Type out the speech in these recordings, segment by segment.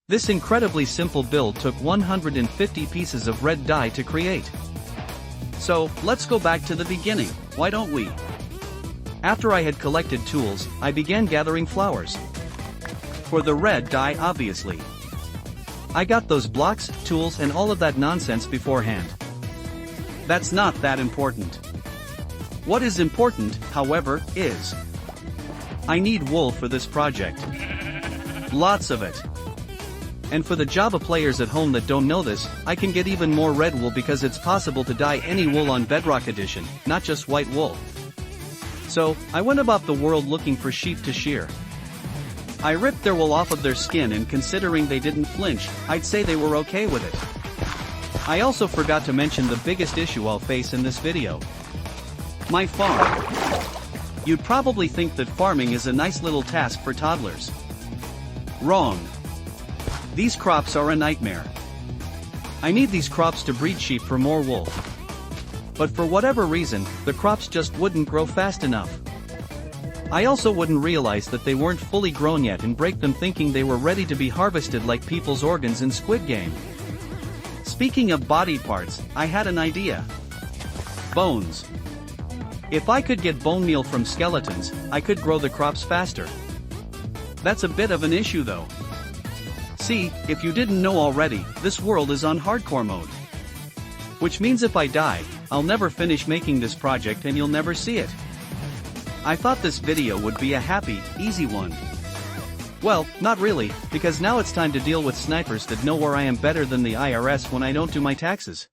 This incredibly simple build took 150 pieces of red dye to create. So, let's go back to the beginning, why don't we? After I had collected tools, I began gathering flowers. For the red dye, obviously. I got those blocks, tools and all of that nonsense beforehand. That's not that important. What is important, however, is I need wool for this project. Lots of it. And for the Java players at home that don't know this, I can get even more red wool because it's possible to dye any wool on Bedrock Edition, not just white wool. So, I went about the world looking for sheep to shear. I ripped their wool off of their skin, and considering they didn't flinch, I'd say they were okay with it. I also forgot to mention the biggest issue I'll face in this video. My farm. You'd probably think that farming is a nice little task for toddlers. Wrong. These crops are a nightmare. I need these crops to breed sheep for more wool. But for whatever reason, the crops just wouldn't grow fast enough. I also wouldn't realize that they weren't fully grown yet and break them thinking they were ready to be harvested like people's organs in Squid Game. Speaking of body parts, I had an idea. Bones. If I could get bone meal from skeletons, I could grow the crops faster. That's a bit of an issue though. See, if you didn't know already, this world is on hardcore mode. Which means if I die, I'll never finish making this project and you'll never see it. I thought this video would be a happy, easy one. Well, not really, because now it's time to deal with snipers that know where I am better than the IRS when I don't do my taxes.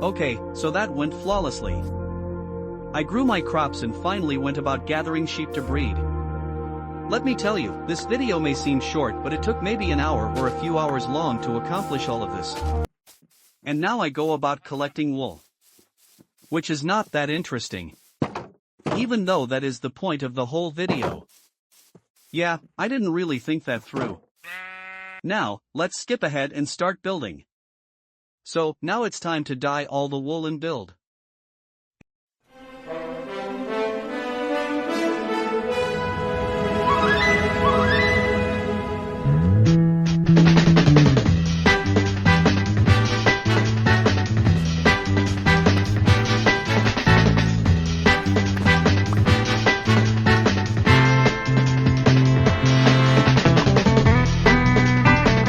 Okay, so that went flawlessly. I grew my crops and finally went about gathering sheep to breed. Let me tell you, this video may seem short, but it took maybe an hour or a few hours long to accomplish all of this. And now I go about collecting wool. Which is not that interesting. Even though that is the point of the whole video. Yeah, I didn't really think that through. Now, let's skip ahead and start building. So, now it's time to dye all the wool and build.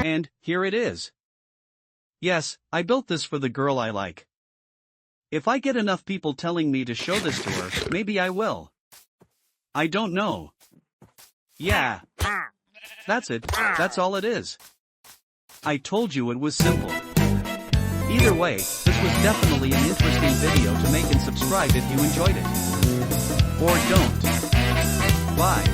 And, here it is. Yes, I built this for the girl I like. If I get enough people telling me to show this to her, maybe I will. I don't know. Yeah. That's it, that's all it is. I told you it was simple. Either way, this was definitely an interesting video to make, and subscribe if you enjoyed it. Or don't. Bye.